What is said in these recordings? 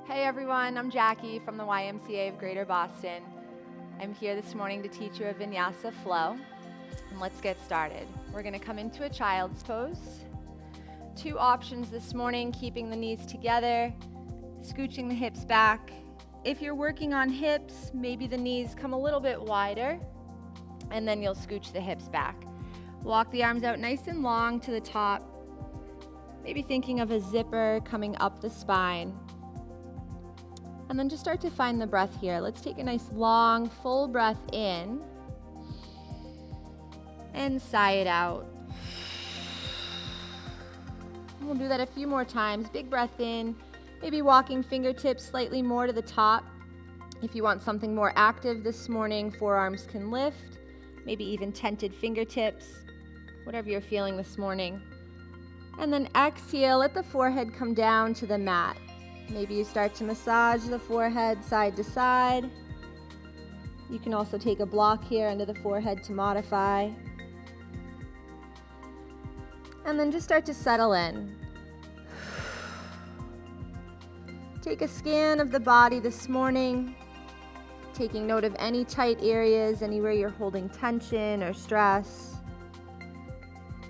Hey everyone, I'm Jacqui from the YMCA of Greater Boston. I'm here this morning to teach you a Vinyasa flow, and let's get started. We're going to come into a child's pose. Two options this morning: keeping the knees together, scooching the hips back. If you're working on hips, maybe the knees come a little bit wider, and then you'll scooch the hips back. Walk the arms out nice and long to the top, maybe thinking of a zipper coming up the spine. And then just start to find the breath here. Let's take a nice long, full breath in and sigh it out. And we'll do that a few more times. Big breath in, maybe walking fingertips slightly more to the top. If you want something more active this morning, forearms can lift, maybe even tented fingertips, whatever you're feeling this morning. And then exhale, let the forehead come down to the mat. Maybe you start to massage the forehead side to side. You can also take a block here under the forehead to modify. And then just start to settle in. Take a scan of the body this morning, taking note of any tight areas, anywhere you're holding tension or stress.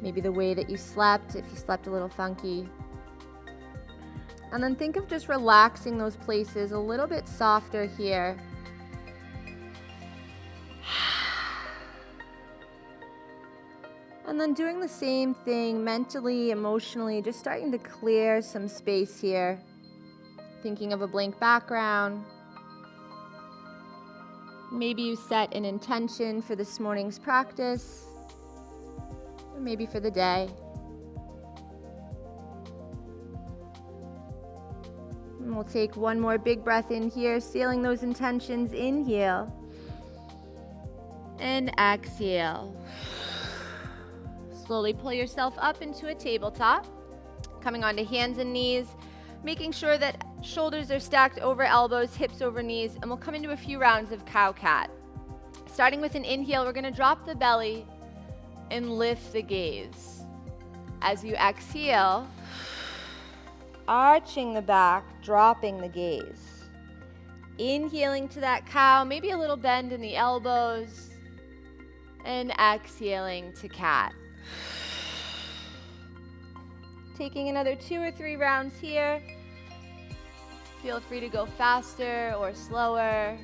Maybe the way that you slept, if you slept a little funky. And then think of just relaxing those places a little bit softer here. And then doing the same thing mentally, emotionally, just starting to clear some space here. Thinking of a blank background. Maybe you set an intention for this morning's practice, or maybe for the day. And we'll take one more big breath in here, sealing those intentions. Inhale and exhale. Slowly pull yourself up into a tabletop, coming onto hands and knees, making sure that shoulders are stacked over elbows, hips over knees, and we'll come into a few rounds of cow-cat. Starting with an inhale, we're going to drop the belly and lift the gaze. As you exhale, arching the back, dropping the gaze. Inhaling to that cow, maybe a little bend in the elbows, and exhaling to cat. Taking another 2 or 3 rounds here. Feel free to go faster or slower.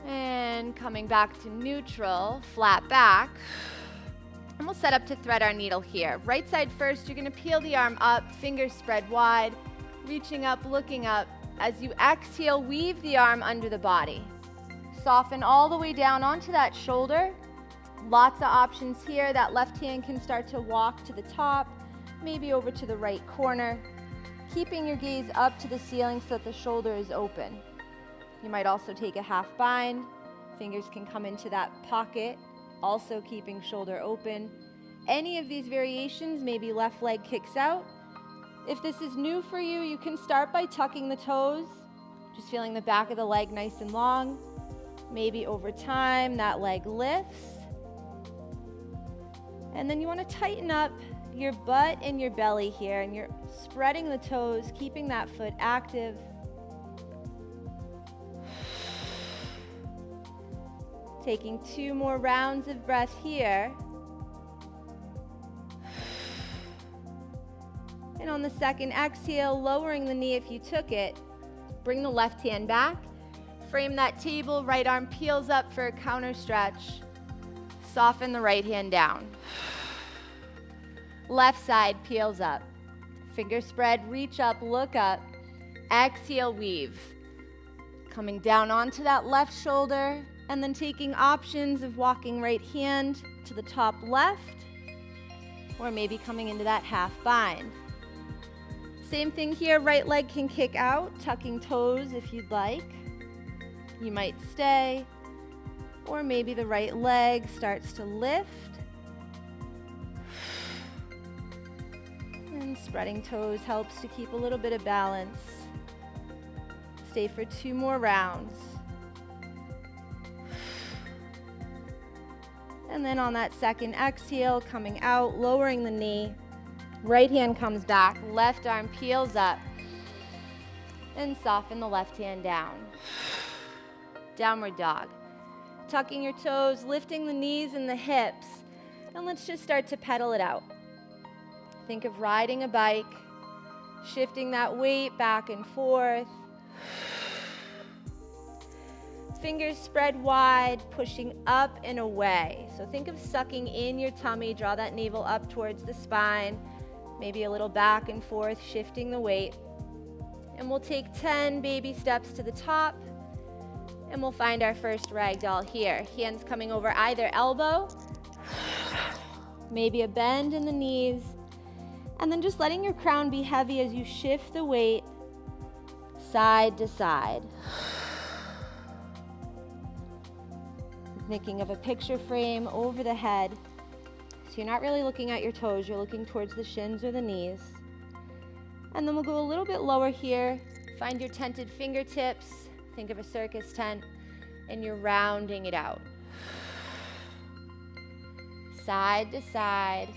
And coming back to neutral, flat back. And we'll set up to thread our needle here. Right side first, you're going to peel the arm up, fingers spread wide, reaching up, looking up. As you exhale, weave the arm under the body. Soften all the way down onto that shoulder. Lots of options here. That left hand can start to walk to the top, maybe over to the right corner, keeping your gaze up to the ceiling so that the shoulder is open. You might also take a half bind. Fingers can come into that pocket, also keeping shoulder open. Any of these variations, maybe left leg kicks out. If this is new for you, you can start by tucking the toes, just feeling the back of the leg nice and long. Maybe over time, that leg lifts. And then you want to tighten up your butt and your belly here, and you're spreading the toes, keeping that foot active. Taking 2 more rounds of breath here. And on the second exhale, lowering the knee if you took it. Bring the left hand back. Frame that table, right arm peels up for a counter stretch. Soften the right hand down. Left side peels up. Finger spread, reach up, look up. Exhale, weave. Coming down onto that left shoulder, and then taking options of walking right hand to the top left, or maybe coming into that half bind. Same thing here, right leg can kick out, tucking toes if you'd like. You might stay, or maybe the right leg starts to lift. And spreading toes helps to keep a little bit of balance. Stay for 2 more rounds. And then on that second exhale, coming out, lowering the knee, Right hand comes back, left arm peels up, and soften the left hand down. Downward dog. Tucking your toes, lifting the knees and the hips, and let's just start to pedal it out. Think of riding a bike, shifting that weight back and forth. Fingers spread wide, pushing up and away. So think of sucking in your tummy, draw that navel up towards the spine, maybe a little back and forth, shifting the weight. And we'll take 10 baby steps to the top, and we'll find our first ragdoll here. Hands coming over either elbow, maybe a bend in the knees, and then just letting your crown be heavy as you shift the weight side to side. Thinking of a picture frame over the head. So you're not really looking at your toes, you're looking towards the shins or the knees. And then we'll go a little bit lower here. Find your tented fingertips. Think of a circus tent, and you're rounding it out. Side to side.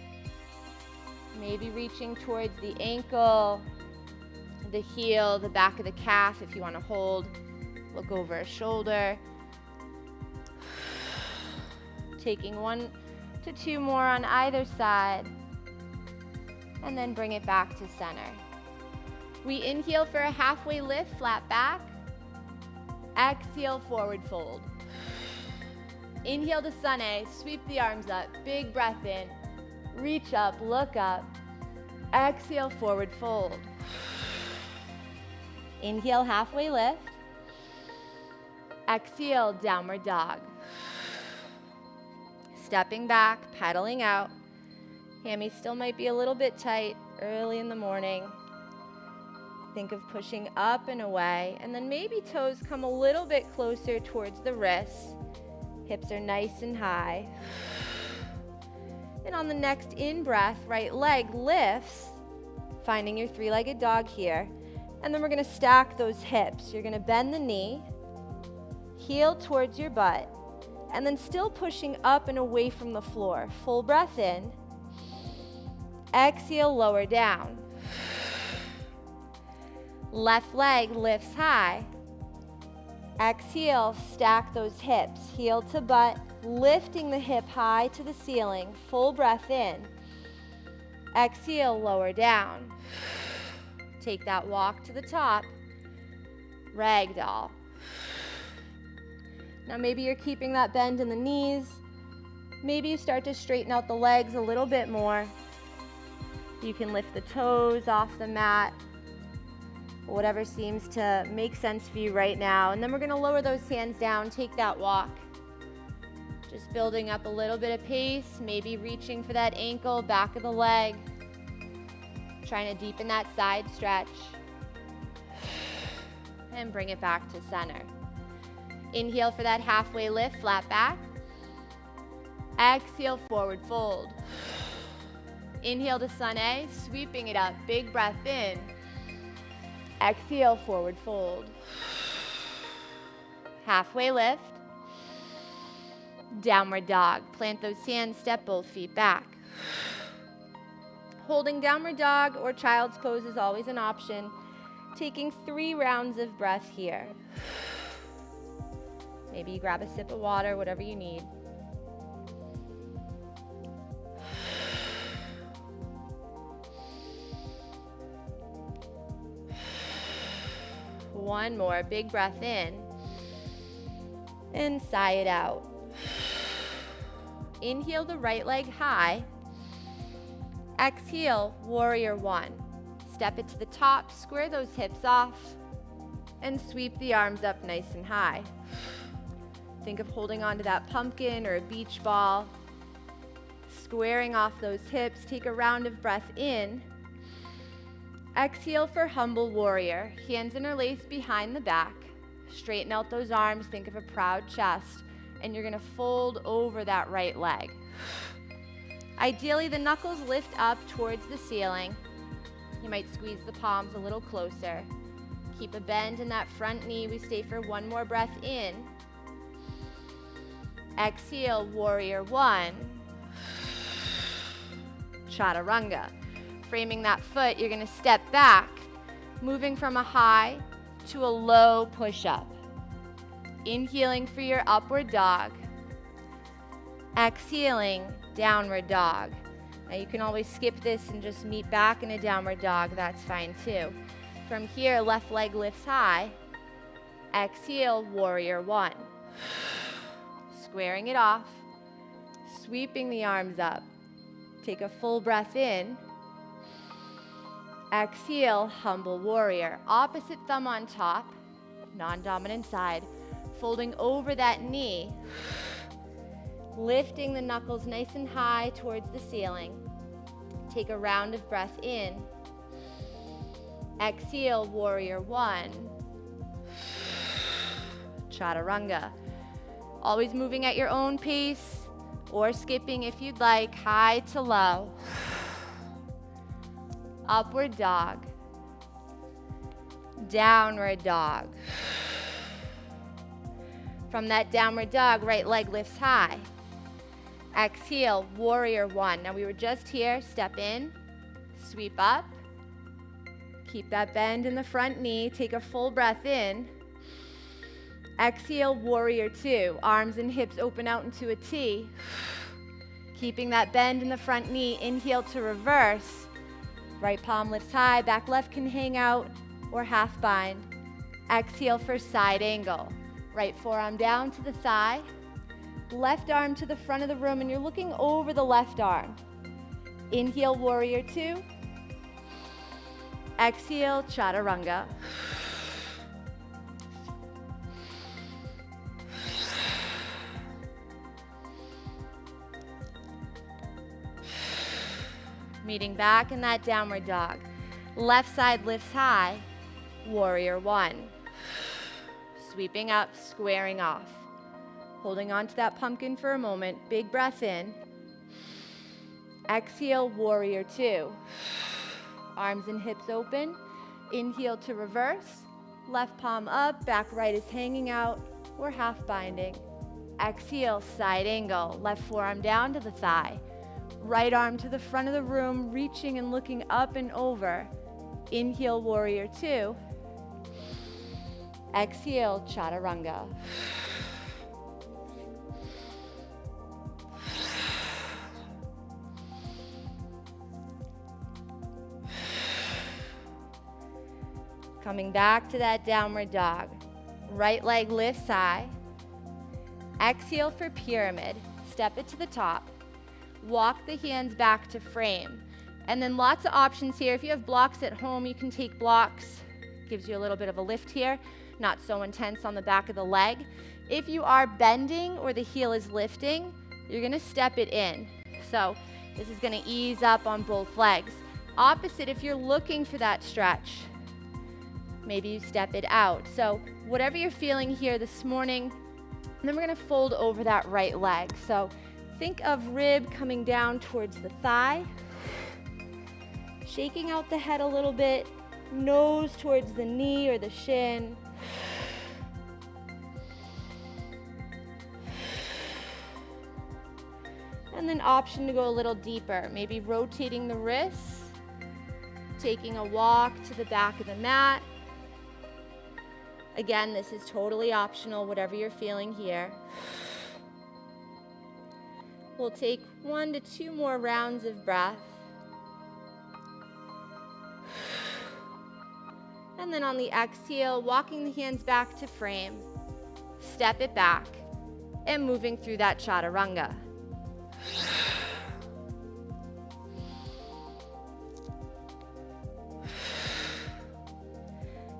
Maybe reaching towards the ankle, the heel, the back of the calf if you want to hold. Look over a shoulder. Taking 1 to 2 more on either side, and then bring it back to center. We inhale for a halfway lift, flat back. Exhale, forward fold. Inhale to sun A, sweep the arms up, big breath in, reach up, look up. Exhale, forward fold. Inhale, halfway lift. Exhale, downward dog. Stepping back, pedaling out. Hammy still might be a little bit tight early in the morning. Think of pushing up and away, and then maybe toes come a little bit closer towards the wrists. Hips are nice and high. And on the next in-breath, right leg lifts, finding your three-legged dog here. And then we're gonna stack those hips. You're gonna bend the knee, heel towards your butt, and then still pushing up and away from the floor. Full breath in. Exhale, lower down. Left leg lifts high. Exhale, stack those hips. Heel to butt, lifting the hip high to the ceiling. Full breath in. Exhale, lower down. Take that walk to the top. Ragdoll. Now maybe you're keeping that bend in the knees. Maybe you start to straighten out the legs a little bit more. You can lift the toes off the mat, whatever seems to make sense for you right now. And then we're gonna lower those hands down, take that walk. Just building up a little bit of pace, maybe reaching for that ankle, back of the leg. Trying to deepen that side stretch. And bring it back to center. Inhale for that halfway lift, flat back. Exhale, forward fold. Inhale to sun A, sweeping it up, big breath in. Exhale, forward fold. Halfway lift. Downward dog. Plant those hands, step both feet back. Holding downward dog or child's pose is always an option. Taking 3 rounds of breath here. Maybe you grab a sip of water, whatever you need. One more, big breath in. And sigh it out. Inhale the right leg high. Exhale, warrior one. Step it to the top, square those hips off, and sweep the arms up nice and high. Think of holding onto that pumpkin or a beach ball. Squaring off those hips, take a round of breath in. Exhale for humble warrior. Hands interlaced behind the back. Straighten out those arms, think of a proud chest, and you're gonna fold over that right leg. Ideally, the knuckles lift up towards the ceiling. You might squeeze the palms a little closer. Keep a bend in that front knee. We stay for one more breath in. Exhale, warrior one. Chaturanga. framing that foot, you're gonna step back, moving from a high to a low push-up. Inhaling for your upward dog. Exhaling, downward dog. Now you can always skip this and just meet back in a downward dog, that's fine too. From here, left leg lifts high. Exhale, warrior one. Squaring it off, sweeping the arms up. Take a full breath in. Exhale, humble warrior. Opposite thumb on top, non-dominant side. Folding over that knee. Lifting the knuckles nice and high towards the ceiling. Take a round of breath in. Exhale, warrior one. Chaturanga. Always moving at your own pace or skipping if you'd like, high to low. Upward dog. Downward dog. From that downward dog, right leg lifts high. Exhale, warrior one. Now we were just here, step in, sweep up. Keep that bend in the front knee, take a full breath in. Exhale, warrior two. Arms and hips open out into a T. Keeping that bend in the front knee, inhale to reverse. Right palm lifts high, back left can hang out or half bind. Exhale for side angle. Right forearm down to the thigh. Left arm to the front of the room and you're looking over the left arm. Inhale, warrior two. Exhale, chaturanga. Meeting back in that downward dog. Left side lifts high, warrior one. Sweeping up, squaring off. Holding on to that pumpkin for a moment. Big breath in. Exhale, warrior two. Arms and hips open. Inhale to reverse. Left palm up, back right is hanging out or half binding. Exhale, side angle. Left forearm down to the thigh. Right arm to the front of the room, reaching and looking up and over. Inhale, warrior two. Exhale, chaturanga. Coming back to that downward dog. Right leg lifts high. Exhale for pyramid. Step it to the top. Walk the hands back to frame. And then lots of options here. If you have blocks at home, you can take blocks. Gives you a little bit of a lift here. Not so intense on the back of the leg. If you are bending or the heel is lifting, you're gonna step it in. So this is gonna ease up on both legs. Opposite, if you're looking for that stretch, maybe you step it out. So whatever you're feeling here this morning, and then we're gonna fold over that right leg. So think of rib coming down towards the thigh, shaking out the head a little bit, nose towards the knee or the shin. And then option to go a little deeper, maybe rotating the wrists, taking a walk to the back of the mat. Again, this is totally optional, whatever you're feeling here. We'll take 1 to 2 more rounds of breath. And then on the exhale, walking the hands back to frame, step it back, and moving through that chaturanga.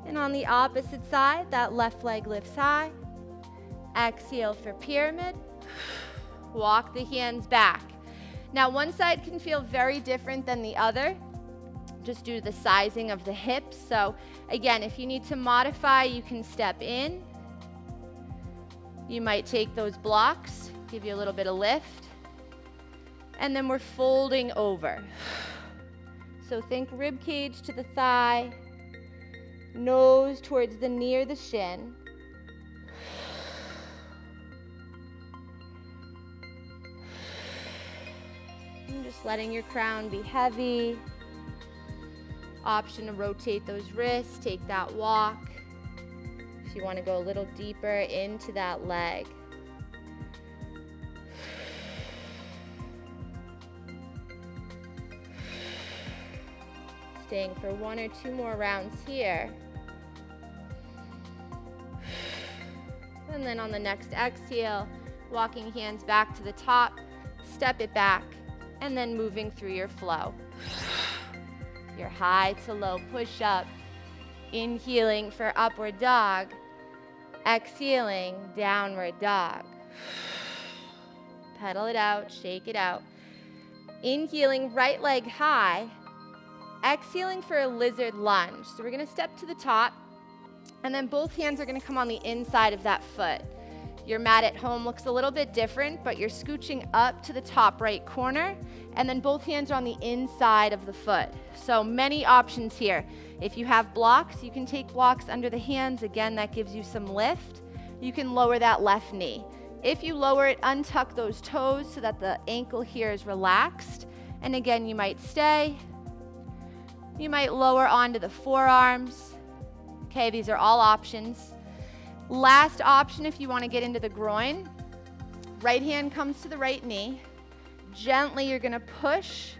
And on the opposite side, that left leg lifts high. Exhale for pyramid. Walk the hands back. Now, one side can feel very different than the other, just due to the sizing of the hips. So again, if you need to modify, you can step in. You might take those blocks, give you a little bit of lift. And then we're folding over. So think rib cage to the thigh, nose towards the knee or the shin. And just letting your crown be heavy. Option to rotate those wrists, take that walk. If you want to go a little deeper into that leg. Staying for 1 or 2 more rounds here. And then on the next exhale, walking hands back to the top, step it back, and then moving through your flow. Your high to low push-up, inhaling for upward dog, exhaling, downward dog. Pedal it out, shake it out. Inhaling, right leg high, exhaling for a lizard lunge. So we're gonna step to the top, and then both hands are gonna come on the inside of that foot. Your mat at home looks a little bit different, but you're scooching up to the top right corner, and then both hands are on the inside of the foot. So many options here. If you have blocks, you can take blocks under the hands. Again, that gives you some lift. You can lower that left knee. If you lower it, untuck those toes so that the ankle here is relaxed. And again, you might stay. You might lower onto the forearms. Okay, these are all options. Last option, if you want to get into the groin, right hand comes to the right knee. Gently, you're going to push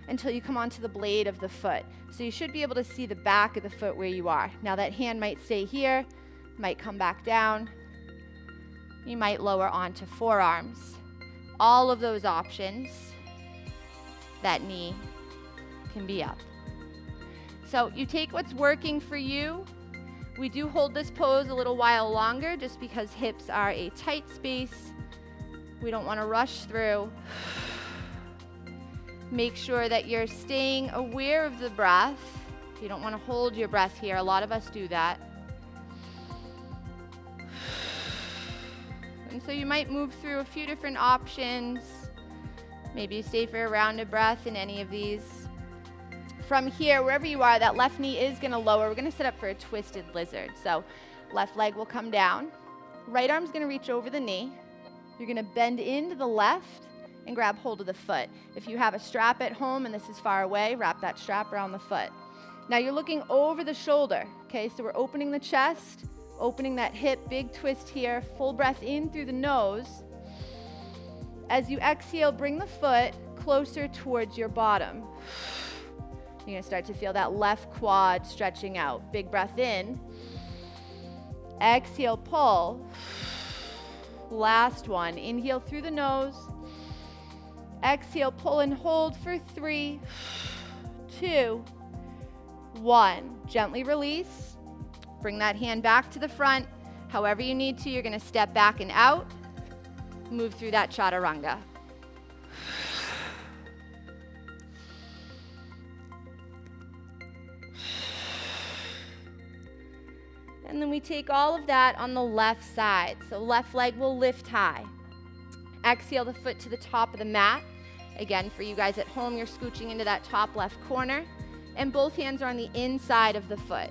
until you come onto the blade of the foot. So you should be able to see the back of the foot where you are. Now that hand might stay here, might come back down. You might lower onto forearms. All of those options, that knee can be up. So you take what's working for you. We do hold this pose a little while longer just because hips are a tight space. We don't want to rush through. Make sure that you're staying aware of the breath. You don't want to hold your breath here. A lot of us do that. And so you might move through a few different options. Maybe you stay for a round of breath in any of these. From here, wherever you are, that left knee is going to lower. We're going to set up for a twisted lizard. So left leg will come down. Right arm's going to reach over the knee. You're going to bend into the left and grab hold of the foot. If you have a strap at home and this is far away, wrap that strap around the foot. Now you're looking over the shoulder. Okay, so we're opening the chest, opening that hip, big twist here, full breath in through the nose. As you exhale, bring the foot closer towards your bottom. You're going to start to feel that left quad stretching out. Big breath in. Exhale, pull. Last one. Inhale through the nose. Exhale, pull and hold for 3, 2, 1. Gently release. Bring that hand back to the front. However you need to, you're going to step back and out. Move through that chaturanga. And then we take all of that on the left side. So left leg will lift high. Exhale the foot to the top of the mat. Again, for you guys at home, you're scooching into that top left corner. And both hands are on the inside of the foot.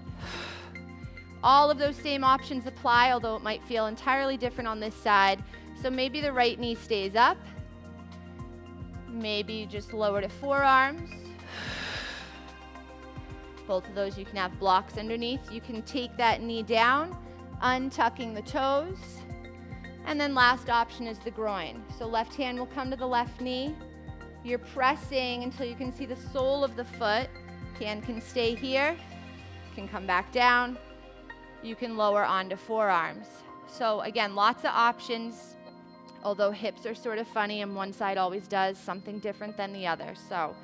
All of those same options apply, although it might feel entirely different on this side. So maybe the right knee stays up. Maybe you just lower to forearms. Both of those you can have blocks underneath. You can take that knee down, untucking the toes. And then last option is the groin. So left hand will come to the left knee. You're pressing until you can see the sole of the foot. Hand can stay here, can come back down. You can lower onto forearms. So again, lots of options, although hips are sort of funny and one side always does something different than the other. So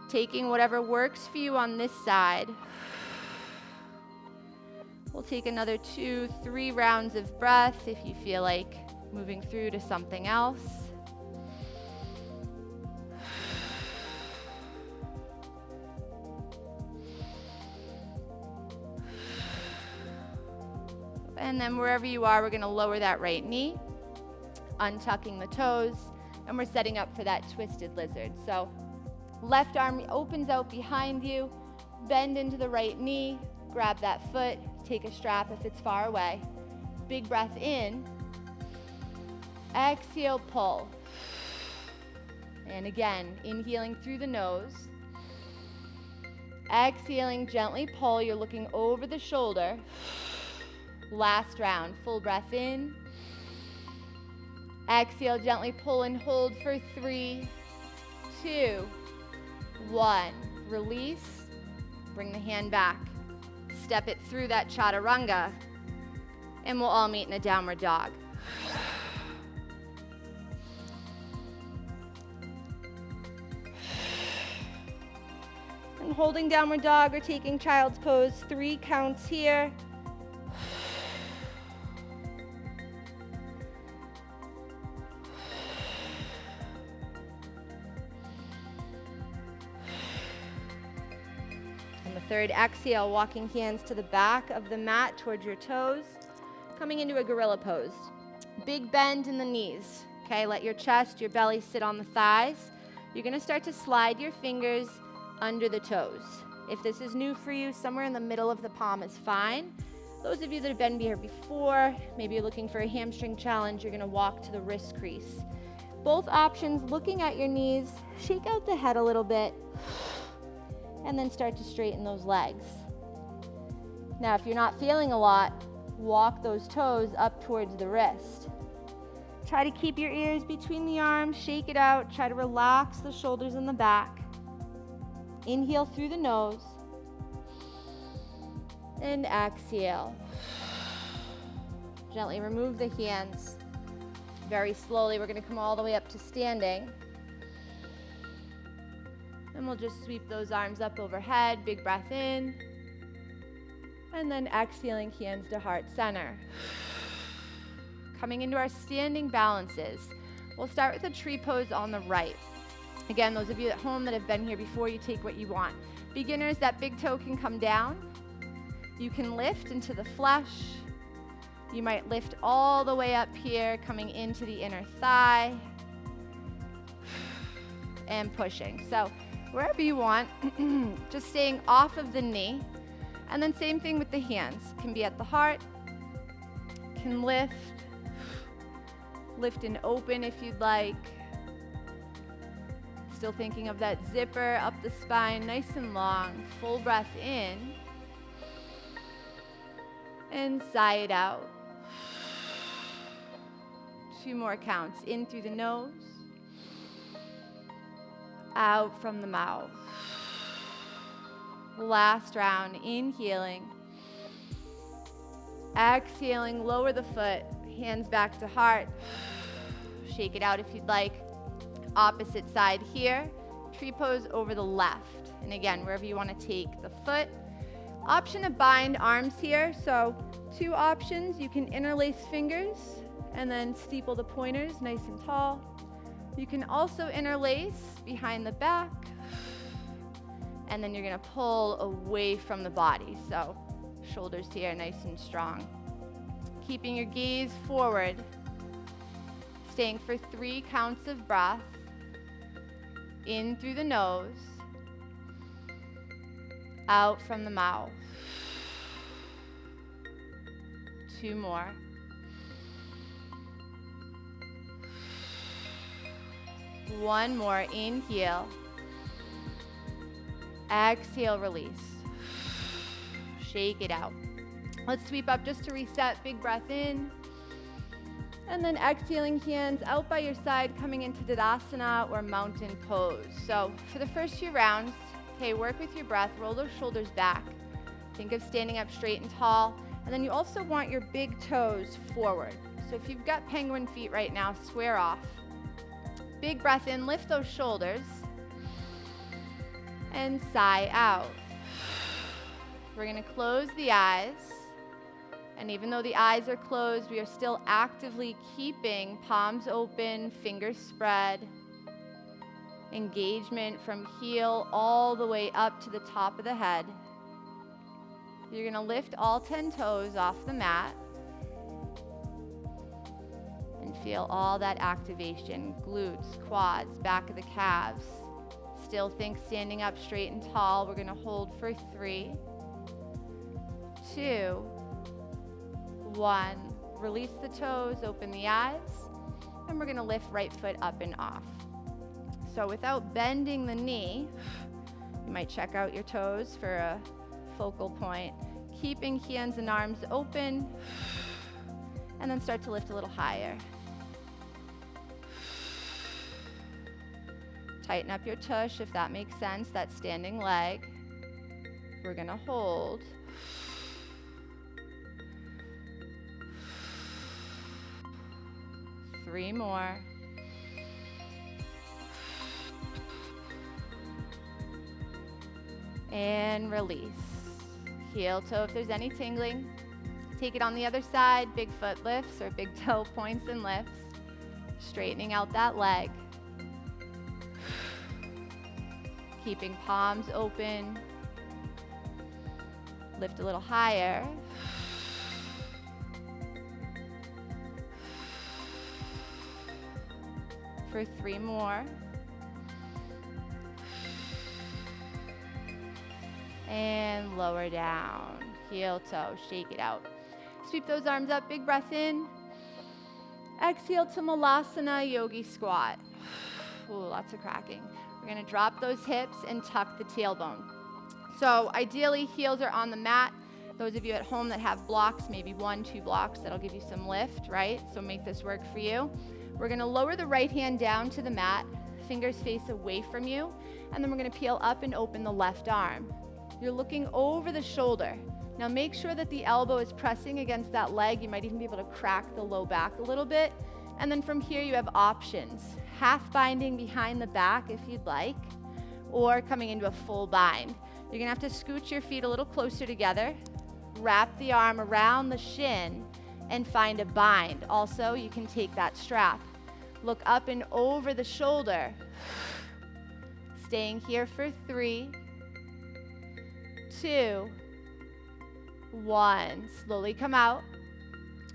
taking whatever works for you on this side. We'll take another 2, 3 rounds of breath if you feel like moving through to something else. And then wherever you are, we're going to lower that right knee, untucking the toes, and we're setting up for that twisted lizard. So left arm opens out behind you, bend into the right knee, grab that foot, take a strap if it's far away. Big breath in. Exhale, pull. And again, inhaling through the nose. Exhaling, gently pull. You're looking over the shoulder. Last round. Full breath in. Exhale, gently pull and hold for 3, 2, 1. Release. Bring the hand back. Step it through that chaturanga. And we'll all meet in a downward dog. And holding downward dog or taking child's pose, 3 counts here. And the third exhale, walking hands to the back of the mat towards your toes, coming into a gorilla pose. Big bend in the knees, okay? Let your chest, your belly sit on the thighs. You're gonna start to slide your fingers under the toes. If this is new for you, somewhere in the middle of the palm is fine. Those of you that have been here before, maybe you're looking for a hamstring challenge, you're gonna walk to the wrist crease. Both options, looking at your knees, shake out the head a little bit, and then start to straighten those legs. Now, if you're not feeling a lot, walk those toes up towards the wrist. Try to keep your ears between the arms, shake it out, try to relax the shoulders in the back. Inhale through the nose, and exhale. Gently remove the hands. Very slowly, we're gonna come all the way up to standing. And we'll just sweep those arms up overhead, big breath in. And then exhaling, hands to heart center. Coming into our standing balances. We'll start with a tree pose on the right. Again, those of you at home that have been here before, you take what you want. Beginners, that big toe can come down. You can lift into the flesh. You might lift all the way up here, coming into the inner thigh. And pushing. So wherever you want, just staying off of the knee. And then same thing with the hands. Can be at the heart. Can lift. Lift and open if you'd like. Still thinking of that zipper up the spine, nice and long. Full breath in. And sigh it out. 2 more counts. In through the nose. Out from the mouth. Last round, inhaling. Exhaling, lower the foot. Hands back to heart. Shake it out if you'd like. Opposite side here. Tree pose over the left. And again, wherever you want to take the foot. Option to bind arms here. So 2 options. You can interlace fingers and then steeple the pointers nice and tall. You can also interlace behind the back. And then you're going to pull away from the body. So shoulders here nice and strong. Keeping your gaze forward. Staying for 3 counts of breath. In through the nose. Out from the mouth. 2 more. One more. Inhale. Exhale, release. Shake it out. Let's sweep up just to reset. Big breath in. And then exhaling, hands out by your side, coming into Tadasana or mountain pose. So for the first few rounds, okay, work with your breath, roll those shoulders back. Think of standing up straight and tall. And then you also want your big toes forward. So if you've got penguin feet right now, square off. Big breath in, lift those shoulders. And sigh out. We're gonna close the eyes. And even though the eyes are closed, we are still actively keeping palms open, fingers spread. Engagement from heel all the way up to the top of the head. You're gonna lift all 10 toes off the mat. And feel all that activation, glutes, quads, back of the calves. Still think standing up straight and tall. We're gonna hold for 3, 2, 1. Release the toes, open the eyes, and we're gonna lift right foot up and off. So without bending the knee, You might check out your toes for a focal point. Keeping hands and arms open, and then start to lift a little higher. Tighten up your tush if that makes sense, that standing leg. We're gonna hold. Three more. And release. Heel toe if there's any tingling. Take it on the other side, big foot lifts or big toe points and lifts. Straightening out that leg. Keeping palms open. Lift a little higher. For three more. And lower down. Heel toe, shake it out. Sweep those arms up, big breath in. Exhale to Malasana Yogi Squat. Ooh, lots of cracking. We're gonna drop those hips and tuck the tailbone. So ideally, heels are on the mat. Those of you at home that have blocks, maybe 1, 2 blocks, that'll give you some lift, right? So make this work for you. We're gonna lower the right hand down to the mat, fingers face away from you, and then we're gonna peel up and open the left arm. You're looking over the shoulder. Now make sure that the elbow is pressing against that leg. You might even be able to crack the low back a little bit. And then from here you have options. Half binding behind the back if you'd like, or coming into a full bind. You're gonna have to scooch your feet a little closer together, wrap the arm around the shin, and find a bind. Also, you can take that strap. Look up and over the shoulder. Staying here for 3, 2, 1. Slowly come out.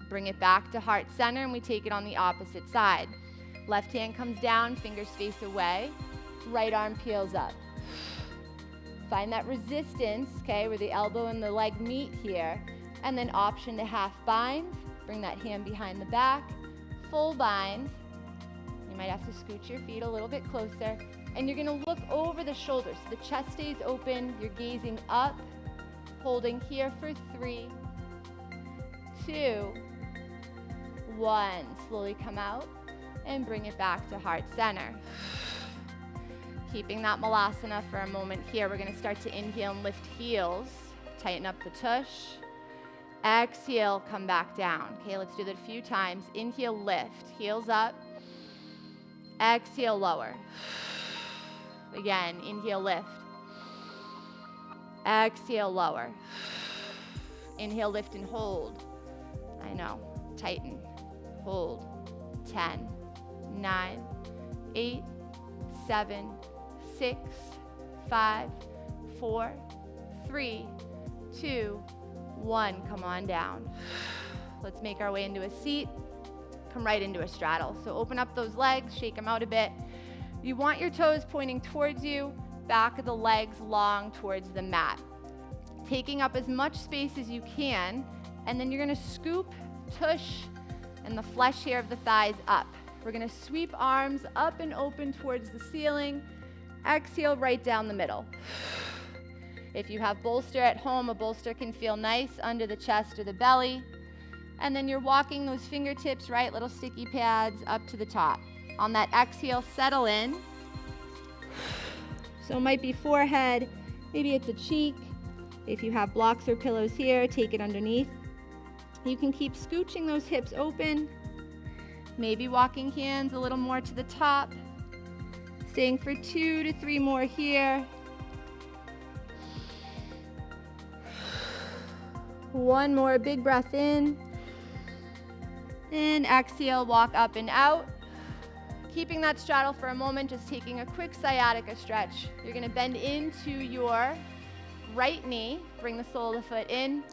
Bring it back to heart center, and we take it on the opposite side. Left hand comes down, fingers face away. Right arm peels up. Find that resistance, okay, where the elbow and the leg meet here. And then option to half bind. Bring that hand behind the back. Full bind. You might have to scooch your feet a little bit closer. And you're gonna look over the shoulders. So the chest stays open. You're gazing up. Holding here for 3, 2, 1. Slowly come out and bring it back to heart center. Keeping that Malasana for a moment here. We're gonna start to inhale and lift heels. Tighten up the tush. Exhale, come back down. Okay, let's do that a few times. Inhale, lift, heels up. Exhale, lower. Again, inhale, lift. Exhale, lower. Inhale, lift and hold. I know, tighten, hold. 10, 9, 8, 7, 6, 5, 4, 3, 2, 1. Come on down. Let's make our way into a seat. Come right into a straddle. So open up those legs, shake them out a bit. You want your toes pointing towards you, back of the legs long towards the mat. Taking up as much space as you can, and then you're gonna scoop, tush, and the flesh here of the thighs up. We're gonna sweep arms up and open towards the ceiling. Exhale right down the middle. If you have bolster at home, a bolster can feel nice under the chest or the belly. And then you're walking those fingertips, right, little sticky pads up to the top. On that exhale, settle in. So it might be forehead, maybe it's a cheek. If you have blocks or pillows here, take it underneath. You can keep scooching those hips open, maybe walking hands a little more to the top. Staying for 2 to 3 more here. 1 more big breath in. And exhale, walk up and out. Keeping that straddle for a moment, just taking a quick sciatica stretch. You're gonna bend into your right knee, bring the sole of the foot in.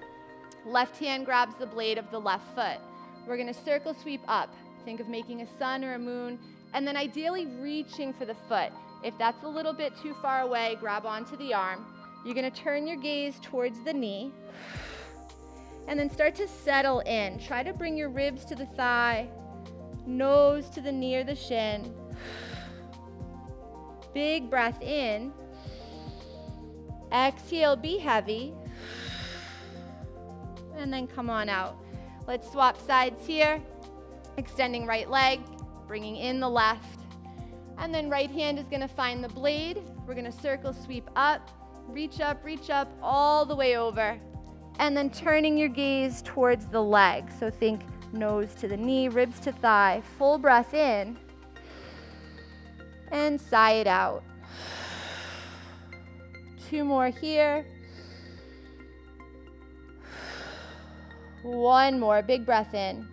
Left hand grabs the blade of the left foot. We're gonna circle sweep up. Think of making a sun or a moon, and then ideally reaching for the foot. If that's a little bit too far away, grab onto the arm. You're gonna turn your gaze towards the knee, and then start to settle in. Try to bring your ribs to the thigh, nose to the knee or the shin. Big breath in. Exhale, be heavy. And then come on out. Let's swap sides here. Extending right leg, bringing in the left. And then right hand is gonna find the blade. We're gonna circle sweep up, reach up all the way over. And then turning your gaze towards the leg. So think nose to the knee, ribs to thigh. Full breath in. And sigh it out. 2 more here. 1 more, big breath in.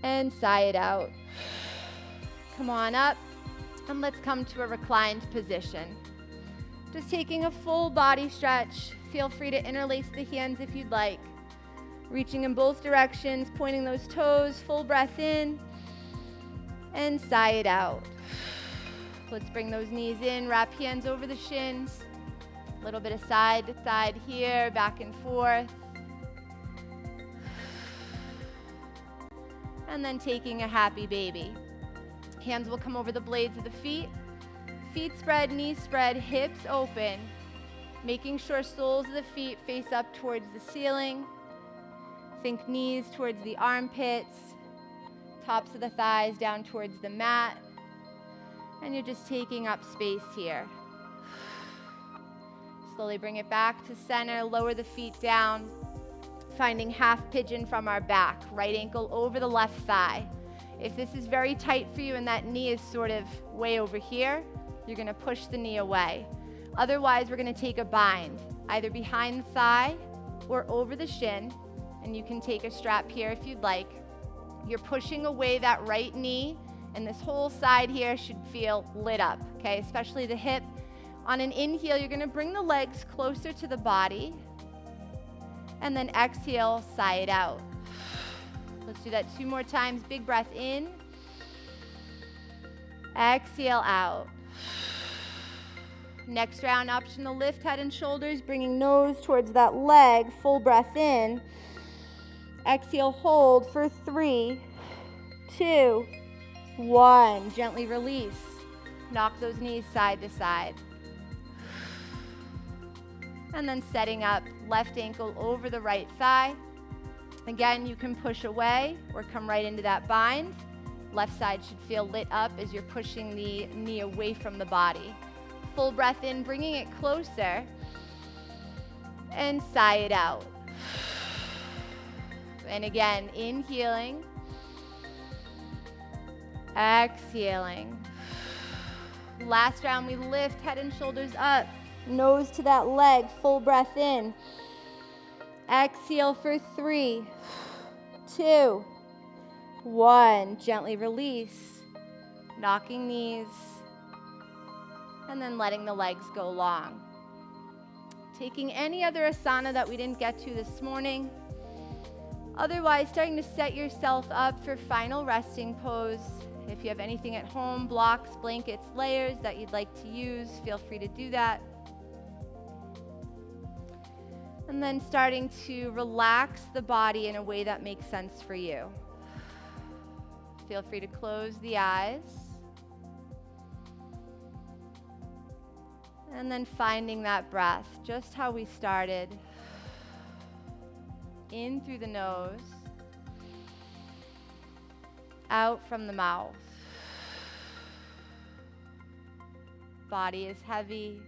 And sigh it out. Come on up, and let's come to a reclined position. Just taking a full body stretch. Feel free to interlace the hands if you'd like. Reaching in both directions, pointing those toes, full breath in, and sigh it out. Let's bring those knees in, wrap hands over the shins. A little bit of side to side here, back and forth. And then taking a happy baby. Hands will come over the blades of the feet. Feet spread, knees spread, hips open. Making sure soles of the feet face up towards the ceiling. Think knees towards the armpits. Tops of the thighs down towards the mat. And you're just taking up space here. Slowly bring it back to center, lower the feet down. Finding half pigeon from our back, right ankle over the left thigh. If this is very tight for you and that knee is sort of way over here, you're gonna push the knee away. Otherwise, we're gonna take a bind, either behind the thigh or over the shin, and you can take a strap here if you'd like. You're pushing away that right knee, and this whole side here should feel lit up, okay? Especially the hip. On an inhale, you're gonna bring the legs closer to the body, and then exhale, sigh it out. Let's do that 2 more times. Big breath in. Exhale out. Next round, optional lift, head and shoulders, bringing nose towards that leg. Full breath in. Exhale, hold for 3, 2, 1. Gently release. Knock those knees side to side. And then setting up, left ankle over the right thigh. Again, you can push away or come right into that bind. Left side should feel lit up as you're pushing the knee away from the body. Full breath in, bringing it closer. And sigh it out. And again, inhaling. Exhaling. Last round, we lift, head and shoulders up. Nose to that leg, full breath in. Exhale for 3, 2, 1. Gently release, knocking knees, and then letting the legs go long. Taking any other asana that we didn't get to this morning. Otherwise, starting to set yourself up for final resting pose. If you have anything at home, blocks, blankets, layers that you'd like to use, feel free to do that. And then starting to relax the body in a way that makes sense for you. Feel free to close the eyes. And then finding that breath, just how we started. In through the nose, out from the mouth. Body is heavy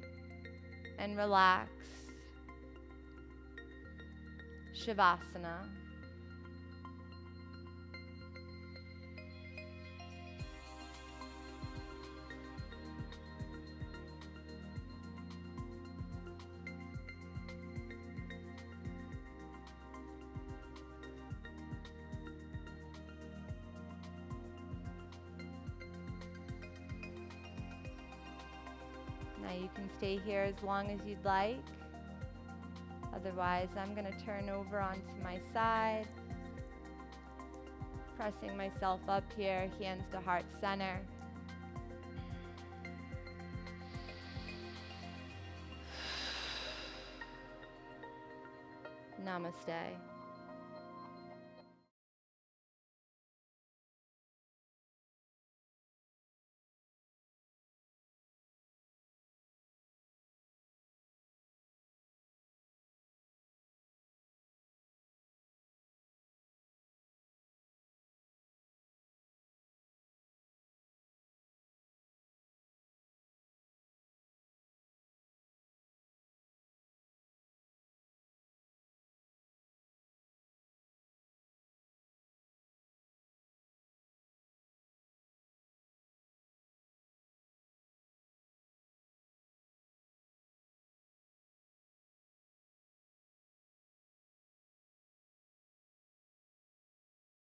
and relaxed. Shavasana. Now you can stay here as long as you'd like. Otherwise, I'm going to turn over onto my side, pressing myself up here, hands to heart center. Namaste.